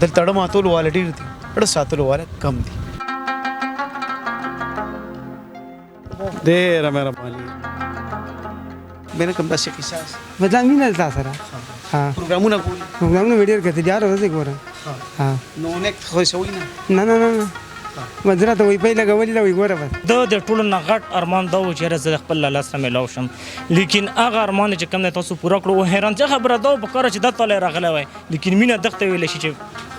دلته اړه ماتول والا ډېر دي اړه ساتلو والا کم دي. ډېره مهرباني بینه کوم داسې قصه بدلا مینه تا سره پروګرامونه ګوري پروګرامونه ویډیو کته یار ورته ګورم نو نیک خو سوي نه نه مدره ته وی پیله غولې لا وی ګوره بس د ټولو نه غټ ارمان دا و چې زه خپل الله سره ملاو شم لیکن هغه ارمان چې کوم نه تاسو پوره کړو حیرانتیا خبره دا په کار چې د تل راغلی وای لیکن مینه دغه ویل شي چې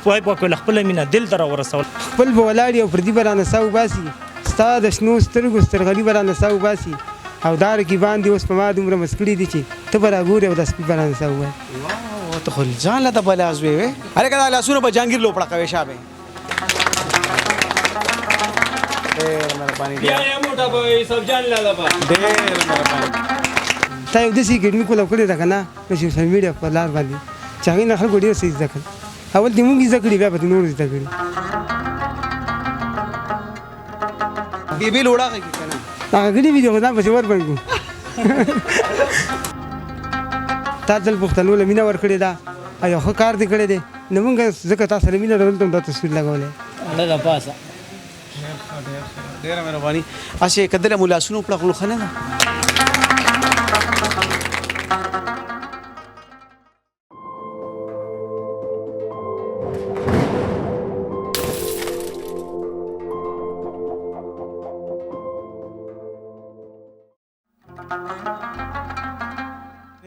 وای په کول خپل مینه دل تر ورسول خپل بولاړي او پردي برانه ساو باسي ستا د شنو سترګو سترغلي برانه ساو باسي او دار کې باندې اوس په ما دومره مسکړي دي چې ته برا ګورې او د سپي برانه ساو وای ته خو ځان له د بلاز وې هر کله لاسونه په جانګیر لوپړه کوي شابه ډېر مهرباني بیا یې موټه به سب جان لاله با ډېر مهرباني تا یو داسې ګډمي کوله کړې ده که نه په سوشل میډیا په لار باندې چې هغې نه خلکو ډېر څه زده کړل اول دې موږ زده کړي بیا به نور زده کړي بیبي لوړه کوي که نه هغه ګډې وي دي خو ځان پسې وربنګو تا تل پښتنو له مینه ورکړې ده او یو ښه کار دې کړی دی نو موږ ځکه تا سره مینه لرل ته هم دا تصویر لګولی دغه پاسه ډېره مهرباني هسې کدله مو لاسونه وپړه خو ښه نه ده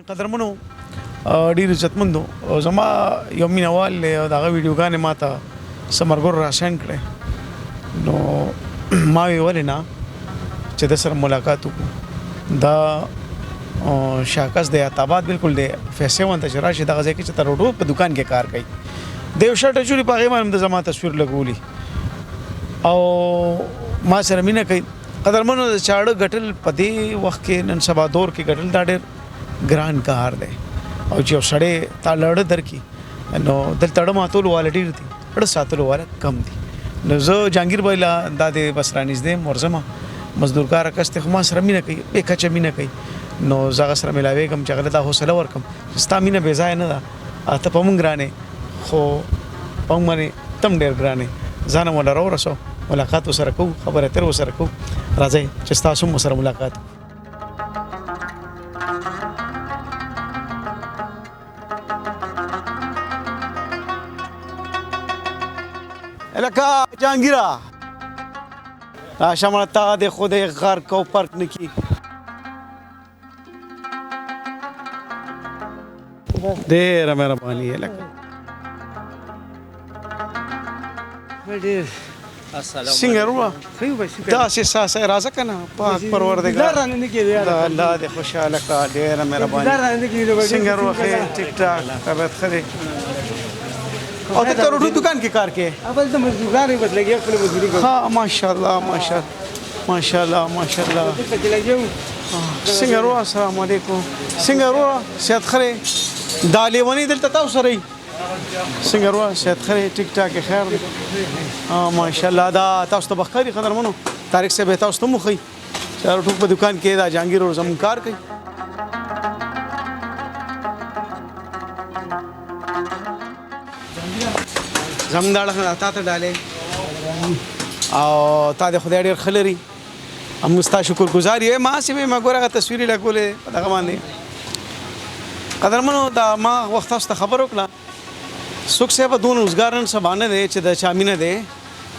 قدرمنو ډېر عزتمندو زما یو مینهوال دی او د هغه ویډیوګانې ما ته څه ملګرو راسینډ کړی نو ما وی ولې نه چې د سره ملاقات وکړو دا شاکس دی عطاباد بالکل دی فیصې وانته چې راشي دغه ځای کې چې ته روډو په دوکان کې کار کوي د یو شرټ اچولي په هغې باندې د زما تصویر لګولي او ما سره مینه کوي قدرمنو د چاړه ګټل په دې وخت کې نن سبا دور کې ګټل دا ډېر ګران کار دی او چې یو سړی تا لړه درکړي نو دلته اړه ماتول والا ډېر دي اړه ساتلو والا کم دي نو زه جهانګیر بھائی لا دا د بس رانږدې مرزمه مزدورکاره کس دی خو ما سره مینه کوي بې کچه مینه کوي نو زه هغه سره میلاوېږم چې هغه ته حوصله ورکړم چې ستا مینه بې ځایه نه ده ته په موږ ګرانې خو په موږ باندې تم ډېر ګرانې ځان هم وله راورسو ملاقات ورسره کوو خبرې اترې ورسره کوو راځئ چې ستاسو هم ورسره ملاقات لکه جهانګیره راشه مړه تا د خدای غر کو پرک نه کي ډېره مهرباني لکه ډېر څنګه روه داسې ساسه راځه که نه پاک پروردګار د الله دې خوشحاله کړه ډېره مهرباني څنګه روه ښې ټیک ټاک طبیعت ښه دی او ته روټي دکان کې کار کې اول ته مزدوران یې بس لګیا خپل مزدوري کوي ها ماشاءالله ماشاءالله څنګه روه السلام علیکم څنګه روه صحت خرې دا لیونی دلته تاسو سره یې څنګه روه صحت خرې ټیک ټاک خیر دی ماشاءالله دا تاسو ته بخاري قدرمنو طارق صاحب تاسو ته مو ښایي چې روټو په دکان کې دا جهانګیر اور زموږ کار کوي زموږ دا اړخ تا ته ډالې او تا د خدای ډېر ښه لري موږ ستا شکرګزار یو ما هسې ما ګوره هغه تصویر یې لګولې په دغه باندې قدرمنو دا ما وخت تاسو ته خبر وکړه څوک صاحب دونه روزګار نن سبا نه دی چې د چا مینه دی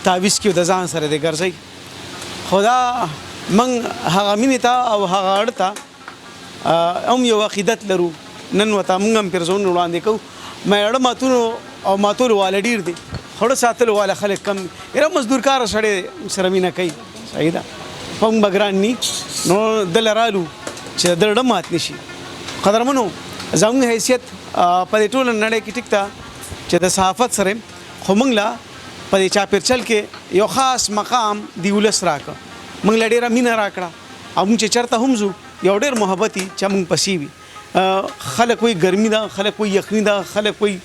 تعویض کړي د ځان سره دی ګرځئ خو دا موږ هغه مینې ته او هغه اړ ته هم یو عقیدت لرو نن ورته موږ هم پرزون وړاندې کوو اړه ماتونو او ماتولو والا ډېر دي خړو ساتلو والا خلک کم دي یاره مزدور کاره سړی سره مینه کوي صحیح ده په موږ به ګران ني نو دله رالو چې د اړه مات نه شي قدرمنو زموږ حیثیت په دې ټوله نړۍ کې ټیک ده چې د صحافت سره خو موږ لا په دې چاپېرچل کې یو خاص مقام دی ولس راکړه موږ له ډېره مینه راکړه او موږ چې چېرته هم ځو یو ډېر محبت یي چې موږ پسې وي خلک وایي ګرمي ده خلک وایي یخني ده خلک وایي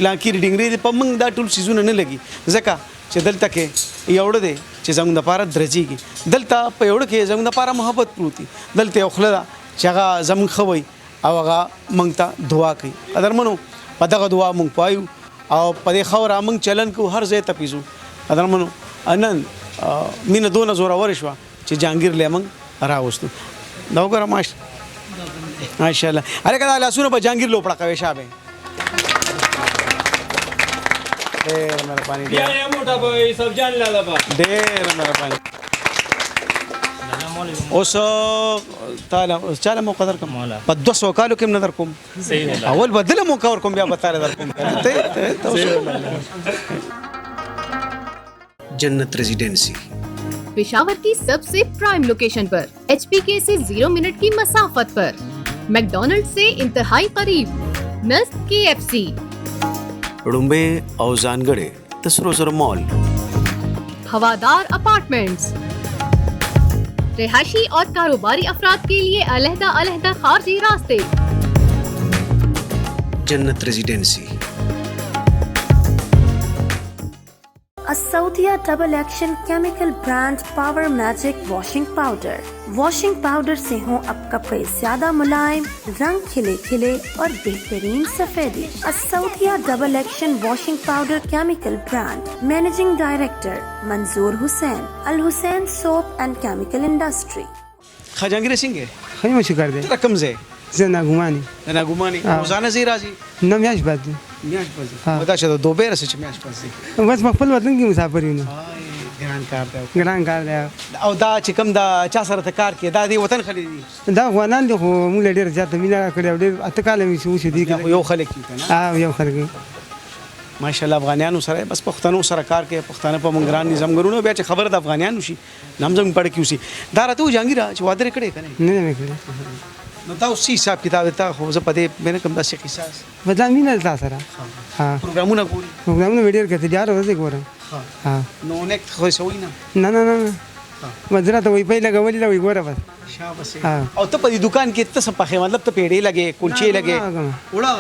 لانکي ډنګرې دي په موږ دا ټول څیزونه نه لګي ځکه چې دلته کې یوړه دی چې زموږ دپاره درځېږي دلته په یوړه کې زموږ دپاره محبت پروت دي دلته یو خوله ده چې هغه زموږ ښه وایي او هغه موږ ته دعا کوي قدرمنو په دغه دعا موږ پایو او په دې خاوره موږ چلن کو هر ځای ته پیزو قدرمنو نن مینه دونه زورور شوه چې جهانګیر له موږ راوستو دا وګوره ماشاءالله هلکه دا لاسونه به جهانګیر لوپړه کوي شابه ډېره مهرباني ډېره مهرباني اوس تعالی چاله مو قدر کوم په 200 کالو کې نه در کوم اول بدله مو کور کوم بیا به تعالی در کوم जन्नत रेजिडेंसी पेशावर की सबसे प्राइम लोकेशन पर HPK से 0 मिनट की मसाफत पर मैकडॉनल्ड से इंतहाई करीब नज़द KFC रुम्बे और जानगड़े तसरोजर मॉल हवादार अपार्टमेंट्स रिहायशी और कारोबारी अफराद के लिए अलहदा खारजी रास्ते जन्नत residency A Saudia double action chemical brand Power Magic washing powder. Washing powder से हो अब कपड़े ज्यादा मुलायम, रंग खिले खिले और बेहतरीन सफेदी। असौदिया double action washing powder chemical brand. Managing director Manzoor Hussain, Al Hussain soap and chemical industry. खजांगिर सिंह خیمه مو شکر دی رقم زه زه ناګماني نه ګماني روزانه زی راځي نه میاش بعد میاش پځي دا چې دوه رسې چې میاش پځي بس په خپل وطن کې مسافر یم ګران کار دی ګران کار دی او دا چې کوم دا چا سره ته کار کوي دا دی وطن خلی دي دا افغانان دي خو موږ ډېر زیات مینه کړې او ډېر اته کاله مې شو دي یو خلک دي کنه یو خلک ماشاءالله افغانانو سره بس پښتنو سره کار کوي پښتانه په منګران نظام ګرونو بیا چې خبر د افغانانو شي نام زموږ پړ کیو شي دا راته جهانگیر چې واده کړي کنه نه مې کړې نو دا اوسې حساب کتاب ته خو زه پدې مې کوم داسې قصاص بدلا مینه تا سره ها پروګرامونه ګوري پروګرامونه ویډیو کته یار ورته ګورم ها نو نیک خو سوي نه نه مزرا ته وی په لګولې لا وی ګوره بس شابه او ته په دې دکان کې ته څه پخې مطلب ته پیډې لګې کلچې لګې وړا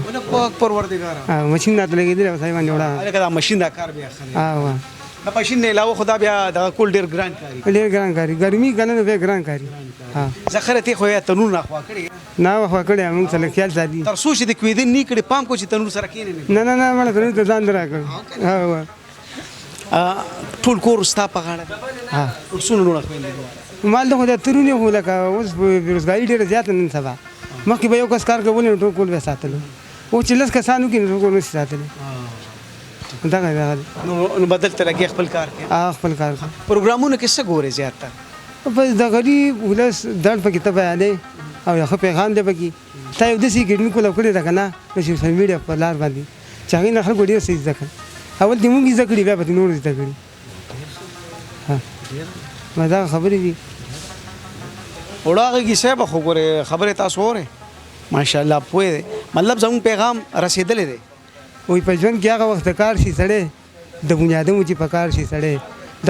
ونه پاک پروردگار ها ماشين نه لګې دی وسای باندې وړا الګا دا ماشين دا کار بیا خره ها دا ماشين نه علاوه خدا بیا دا کول ډیر ګران کاری ډیر ګران کاری ګرمي کنه به ګران کاری ها زخره ته خو یا تنور نه خوا کړی نه خوا کړی موږ سره خیال ساتي تر سوچ دې کوي دې نه کړي پام کو چې تنور سره کینې نه مړ ته ځان دراکړ ها ټول کور ستا په غاړه ها ورسونه نه خويندې مال ته خو ترونه هو لکه اوس بیروزګاری ډیره زیات نن سبا مخکې به یو کس کار کول نو ټول به ساتلو او چې لس کسانو کې نو ټول ساتلو دا نو بدل تر کې خپل کار کې خپل کار پروګرامونه کې څه ګوري زیات تر بس د غریب ولس درد پکې ته بیانې او یو پیغام دی پکې تا یو داسې ګډمي کول کړی دا کنه چې سوشل میډیا په لار باندې چې هغه نه خلکو ډیر څه ځکه اول دې مونږ ذکر بیا په نور ذکر ها مدا خبرې دي وړاغه کی صاحب خو ګوره خبره تاسو وره ماشاءالله پوهه مطلب زموږ پیغام رسیدلې دی وای په ژوند کې هغه وخت کار شي سړی د بنیادمو چې په کار شي سړی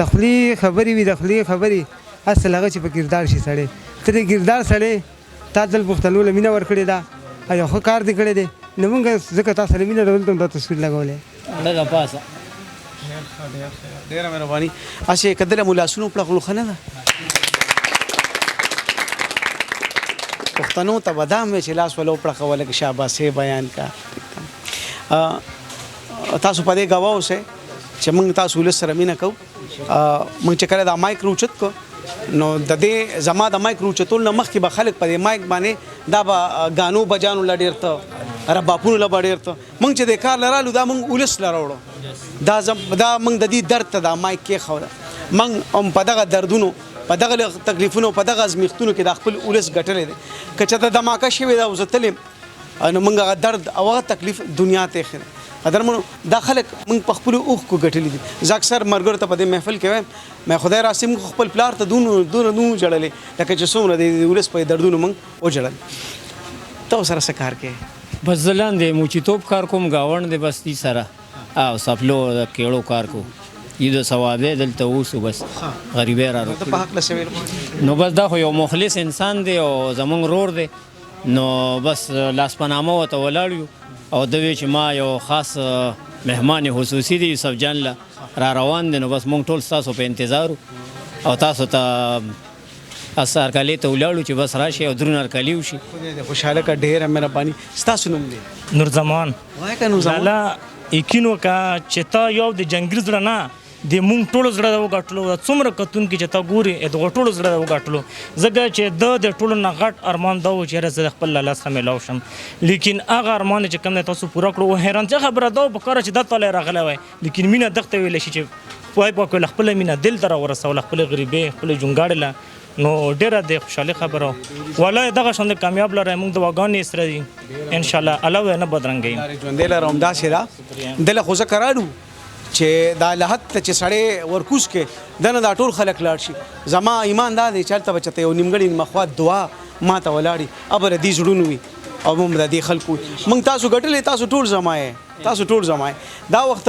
د خپل خبرې وي د خپل خبرې اصل هغه چې په کردار شي سړی ته د کردار سړی تا دل پښتنو لمینه ور کړی دا ایو خو کار دې کړی دی نو موږ ځکه تاسو لمینه ډول ته تصویر لګولې لږه پاسه ډیره مهرباني اسی کدل ملاسونو په خلو خنه ده پښتنو ته ودام چې لاس ولو په خوله کې شاباسه بیان کا تاسو په دې غواو سه چې موږ تاسو له سره مینا کو موږ چې کله دا مایک روچت کو نو د دې زما د مایک روچتول نه مخکې به خلک په دې مایک باندې دا به غانو بجانو لډیر ته رباپونو لبډیر ته موږ چې د کار لرالو دا موږ ولس لراوړو دا موږ د دې درد ته دا مایک کې خوره موږ هم په دغه دردونو په دغه تکلیفونو په دغه ازمیختونو کې د خپل ولس ګټلې دي که چېرته دماکه شوې ده او زه تلم نو موږ هغه درد او هغه تکلیف دنیا ته خره قدرمنو دا خلک موږ په خپل اوخ کو ګټلې دي زه اکثر مرګر ته په دې محفل کې وایم مې خدای راسم خپل پلار ته دونو جړلې لکه چې څومره د ولس په دردونو موږ او جړل ته سره څه کار کوي بس ځلان دی موچیتوب کار کوم گاوند دی بس دې سره او سپلو د کېړو کار کو یده ثوابه دلته اوسو بس غریبه را ته په حق لسوي نو بس دا خو یو مخلص انسان دی او زمونږ رور دی نو بس لاس پنامه وته ولاړ او دوی چې ما یو خاص مهمان خصوصي دی یوسف جان لا را روان دي نو بس مونږ ټول تاسو په انتظار او تاسو ته اثر کلی ته ولاړو چې بس راشي او درنر کلیو شي خوشاله کا ډېر مهرباني ستاسو نوم دی نور زمان وای کنه لالا یقین وکړه چې ته یو د جنګیر زړه نه د مونږ ټولو زړه د وګټلو څومره کتونکي چې ته ګورې د هغو ټولو زړه د وګټلو ځکه چې د ټولو نه غټ ارمان دا و چې یاره زه د خپل لاله سره میلاو شم لیکن هغه ارمان چې کوم دی تاسو پوره کړو حیرانتیا خبره دا په کاره چې دا تالی راغلی وای لیکن مینه دغته ویلی شي چې وای پاک ویله خپله مینه دل ته راورسوله خپلې غریبۍ خپلې جونګاړې له نو ډیره د خوشحالي خبره والله دغه شان د کامیاب لره موږ دواګانې سره دي انشاءالله الله به نه بدرنګوي ژوندی لره همداسې ده دله خو زه کراړو چې دا لحد ته چې سړی ورکوز کې دنه دا ټول خلک لاړ شي زما ایمان دا دی چې هلته به چېرته یو نیمګړې مخوا دعا ما ته ولاړي ابه د دې زړونو وي او موږ د دې خلکو موږ تاسو ګټلې تاسو ټول زما دا وخت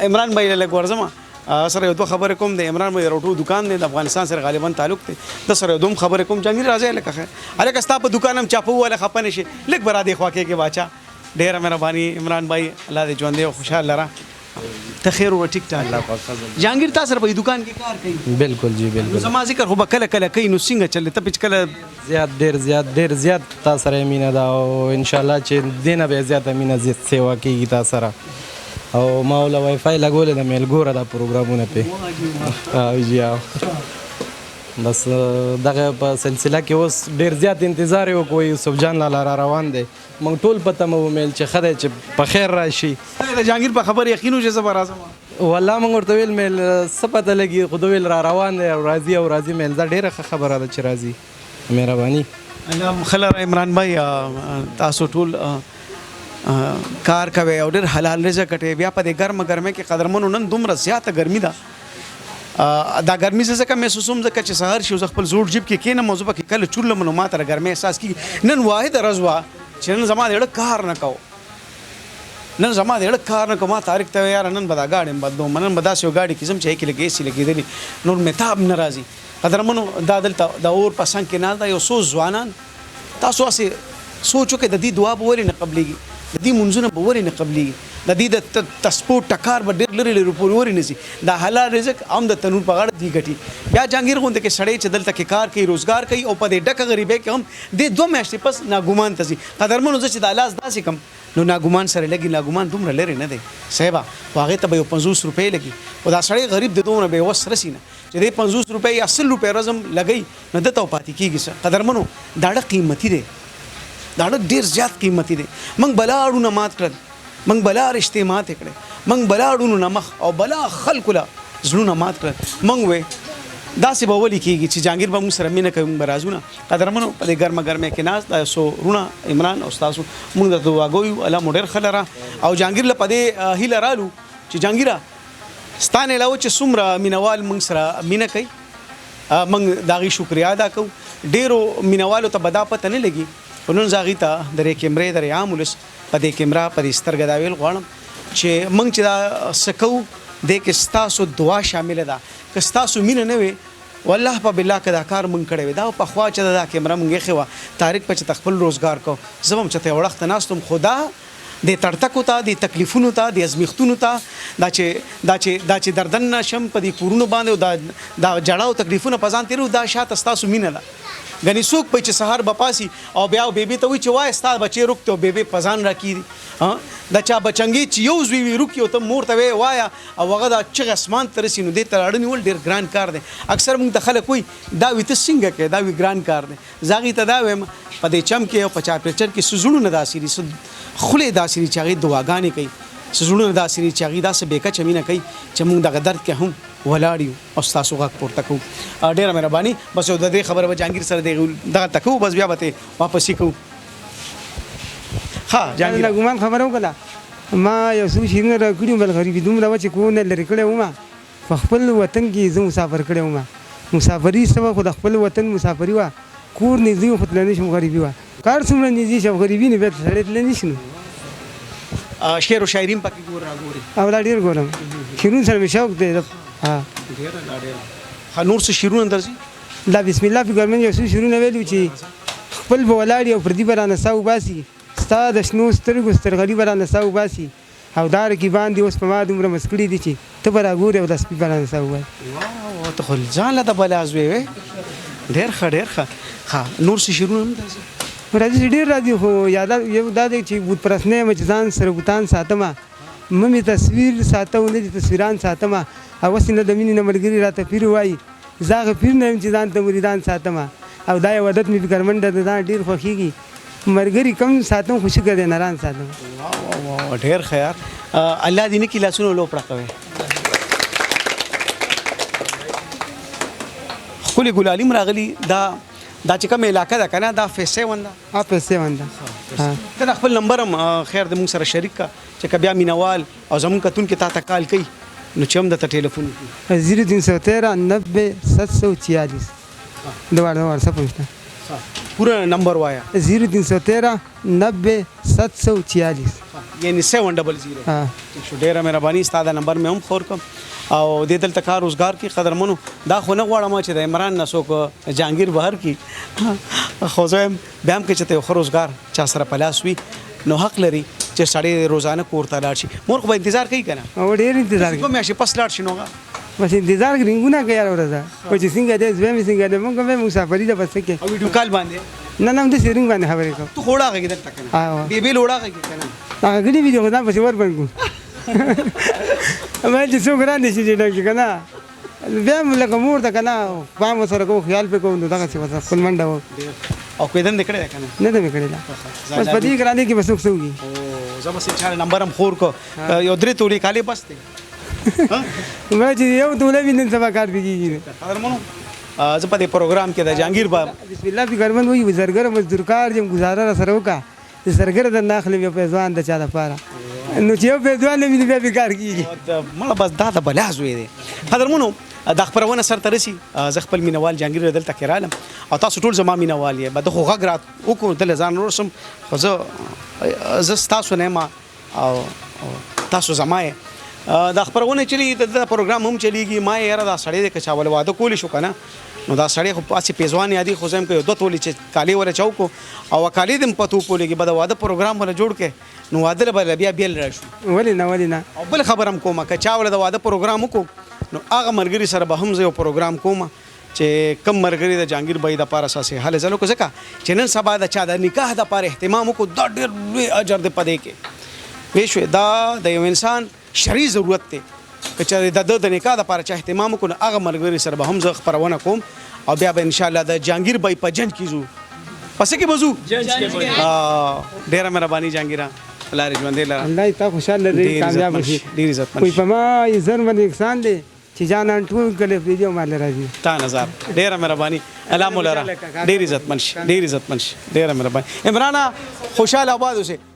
عمران بھائی لږ ورځم سره یو دوه خبرې کوم د عمران بھائی روټو دکان دی د افغانستان سره غالبا تعلق دی د سره دوم خبرې کوم جنګیر راځي لکه هلکه ستا په دکان هم چاپو والا خپه نه شي لږ به را دې خوا کې باچا ډیره مهرباني عمران بھائی الله دې ژوندی او خوشحال لره ته خیر او ټیک ټاک جهانگیر تاسو په دکان کې کار کوي بالکل جی بالکل زما ذکر خو به کله کله کوي نو څنګه چلې ته پچ کله ډیر زیات تاسو سره مینه ده او ان شاء الله چې دینه به زیات مینه زیات سیوا کیږي تاسو سره او ما ول وای فای لګولې د میلګوره دا پروګرامونه په جی بس دغه په سلسله کې اوس ډیر زیات انتظار یو کوی یوسف جان لاله را روان دی موږ ټول پته مو میل چې خدای چې په خیر راشي د جهانگیر په خبر یقین و چې زه به راځم والله موږ ورته ویل میل څه پته لګي خو دوی را روان دی او راځي میل دا ډیره ښه خبره ده چې راځي مهرباني الله خلر عمران بھائی تاسو ټول کار کوي او ډېر حلال رزق ګټئ بیا په دې ګرمه کې قدرمنو نن دومره زیاته ګرمي ده دا ګرمي زه ځکه محسوسوم ځکه چې سهار شي زه خپل زوړ جیب کې کېنم او زه پکې کله چورلم نو ما ته ګرمۍ احساس کېږي نن واحده ورځ وه چې نن زما د اړه کار نه کوو ما تاریخ ته یاره نن به دا ګاډي هم بدلوم نن به داسې یو ګاډي کې ځم چې هغې کې لږ ایسي لګېدلي نور مې تاب نه راځي قدرمنو دا دلته د اور په څنګ کې ناست ده یو څو ځوانان تاسو هسې سوچ وکړئ د دې دعا به ولې نه قبلېږي د دې منځونه به ولې نه قبلېږي د دې د تسپو ټکار به ډېر لرې پورې ورې نه ځي دا حلال رزق هم د تنور په غاړه دی ګټي بیا جهانگیر غوندې کې سړی چې دلته کې کار کوي روزګار کوي او په دې ډکه غریبۍ کې هم دې 2 میاشتې پس ناګومان ته ځي قدرمنو زه چې د لاس داسې کم نو ناګومان سره لګي ناګومان دومره لرې نه دی صاحبه خو هغې ته به یو 50 روپۍ لګي او دا سړی غریب د دومره بې وس رسي نه چې دې 50 روپۍ یا 100 روپۍ ورځ هم لګوي نو دته پاتې کېږي څه قدرمنو دا ډېر قیمتي دی دا ډېر زیات قیمتي دی موږ بلا اړونه مات کړل موږ بلا رشتې ماتې کړې موږ بلا اړونو نه مخ او بلا خلکو له زړونه مات کړل موږ وې داسې به ولې کېږي چې جهانگیر به موږ سره مینه کوي موږ به راځو نه قدرمنو په دې ګرمه کې ناست دا څو رونه عمران او ستاسو موږ درته دعاګو یو الله مو ډېر ښه لره او جهانگیر له په دې هیله رالو چې جهانگیره ستا نه علاوه چې څومره مینوال موږ سره مینه کوي موږ د هغې شکریا ادا کوو ډېرو مینوالو ته به دا پته نه لګي خو نن زه هغې ته درې کیمرې درې عام ولس په دې کیمرا په دې سترګه دا ویل غواړم چې موږ چې دا څه کوو دې کې ستاسو دعا شامله ده که ستاسو مینه نه وي والله په بالله که دا کار موږ کړی وي دا پخوا چې دا کیمرا موږ ایښې وه طارق په چې خپل روزګار کو زه به هم چې ته یو وخت ناست وم خو دا د تړتکو ته د تکلیفونو ته د ازمیښتونو ته دا چې دردن نه شم په دې کورونو باندې او دا جړه او تکلیفونه په ځان تېرو دا شاته ستاسو مینه ده غني څوک په چې سهار بپاسي او بیا بیبي ته وي چې وای ستا بچی روکته او بیبي پزان راکېږي دا چا بچنګي چې یو زوی وي روکي او ته مور ته وی وایا او هغه دا چغ اسمان ته رسي نو دې ته راړه نیول ډېر ګران کار دی اکثر موږ د خلک وي دا وي ته څنګه کوې دا وي ګران کار دی زه هغې ته دا وایم په دې چم کې او په چاپېچر کې څه زړونه داسې دي څه خولې داسې دي چې هغې دعاګانې کوي څه زړونه داسې دي چې هغې داسې بېکچه مینه کوي چې موږ دغه درد کې هم ولاړ یو او ستاسو غږ پورته کوو ډېره مهرباني بس یو د دې خبره به جهانگیر سره دغه ته کوو بس بیا به ته واپسې کوو ها جهانگیر ګمان خبره وکړه ما یو څو شیرونه راکړي بل غریبي دومره وه چې کورونه لرې کړی وم په خپل وطن کې زه مسافر کړی وم مسافري څه وه خو د خپل وطن مسافري وه کور نږدې خو تللی شم غریبي وه کار څومره نږدې شم غریبي نه بیا سړی تللی شي نو شعر و شاعري هم پکې راګوري او دا ډېر ګورم شیرون سره مې شوق دی نور څه شیرونه درځي دا بسم الله په ګرمن یو څه شیرونه ویلو چې خپل به ولاړ او پردي به رانه سا وباسي ستا د شنو سترګو سترغلي به رانه سا وباسي او دا رقیبان دي اوس په ما دومره مسکړي دي چې ته به راګورې او دا سپي به رانه سا وباسي ته خو ځان له د بلاز وې ډېر ښه ډېر ښه ها نور څه شیرونه هم درځي راځي ډېر راځي خو یاده یو دا دی چې بوت پرست نه یم چې ځان سره بوتان ساتمه مې تصویر ساته نه دي تصویران ساتمه او اوس نه د مینې نه ملګري راته پیر وایي زه هغه پیر نه یم چې ځان ته مریدان ساتمه او دا یو عادت مې فکرمنده ده دا ډېر خوښېږي ملګري کم ساتم خو شکر دی نران ساتم ډېر خیر الله دې نه کړي لاسونه لوپړه کوي ښکلې ګلالیم راغلي دا چې کومه علاقه ده که نه دا فیس 7 ده فیس 7 ده ته د خپل نمبر هم خیر د موږ سره شریک کا چې که بیا مینوال او زمونږ کتونکي تا ته کال کوي نو چې هم درته ټلیفون وکړي 0313 90 746 دوباره واتساپ مشته پورا نمبر وایا 0313 90 746 یعنی 700 ډېره مهرباني ستا دا نمبر مې هم خور کوم او دې دلته کار روزګار کې قدرمنو دا خو نه غواړم چې د عمران نه څوک جهانګیر بهر کې خو زه هم بیا هم که چې ته یو ښه روزګار چا سره په لاس وي نو حق لري چې سړی روزانه کور ته لاړ شي مور خو به انتظار کوي که نه ډېر انتظار کوي کوم میاشتې پس لاړ شي نو بس انتظار رنګونه کوي یاره ورځه خو چې څنګه دی زوی مې څنګه دی موږ به مسافري ده بس کې او ویډیو کال باندې نه هم د سیرنګ باندې خبرې کوم ته خوړه غږېدل ته که نه بې وړه غږې که نه هغه ګډې ویډیو خو ځان پسې ور بند کړو ما چې څوک را نشي چې ډک که نه بیا هم لکه مور ته که نه پام ورسره کوو خیال پرې کوو نو دغسې ورسره خپل منډه و او کویدن دې کړی دی که نه نه ده مې کړې ده بس په دې ګرانۍ کې به څوک څه وکړي زه بس چا نمبر هم خور کو یو 3 تولې کالې بس دی ما چې یو توله وي نن سبا کار پې کېږي قدرمنو زه په دې پروګرام کې د جهانګیر باب بسم الله فکرمند وایي زرګر مزدور کار یم ګزاره را سره وکړه د زرګر د نه اخلم یو پیزوان د چا دپاره نو چې یو پیزوان نه وي نو بیا بې کار کېږي مړه بس دا د بلا زوی دی قدرمنو دا خپرونه سرته رسي زه خپل مینوال جهانګیر دلته کې رالم او تاسو ټول زما مینوال یې به د خو غږ رات وکړو دلته ځان ورسم خو زه ستاسو نه یم او تاسو زما یې دا خپرونه چلی د پروګرام هم چلیږي ما یې یاره دا سړی دی که چا ول واده کولی شو که نه نو دا سړی خو پاسې پیزوان یادي خو زه یم که یو 2 تولې چې کالې وله چوکو او کالې دې هم پته وکولېږي به د واده پروګرام وله جوړ کړې نو واده له به بیا بیل راشو ولې نه ولې نه او بل خبر هم کومه که چا وله د واده پروګرام وکړو نو هغه ملګري سره به هم زه یو پروګرام کوم چې کم ملګري د جهانګیر بای دپاره اساسې هلې ځلو کو ځکه چې نن سبا د چا د نکاح دپاره اهتمام وکړو دا ډېر لوی اجر دی په دې کې پوه شوې دا د یو انسان شرعي ضرورت دی که چې د نکاح دپاره چا اهتمام وکړو نو هغه ملګري سره به هم زه خپرونه کوم او بیا به انشاءالله د جهانګیر بای په جنج کې ځو پسې کې به ځو ډېره مهرباني جهانګیره الله دې ژوندی لره الله یې تا خوشحاله لري کامیاب شي ډېر عزتمن کوئی په ما یې زر باندې احسان دی چې جانان ټول کله پرېږدي او ماله راځي تا نظر ډېره مهرباني الله مو لره ډېر عزتمن شي ډېر عزتمن شي ډېره مهرباني عمرانه خوشحاله آباد اوسې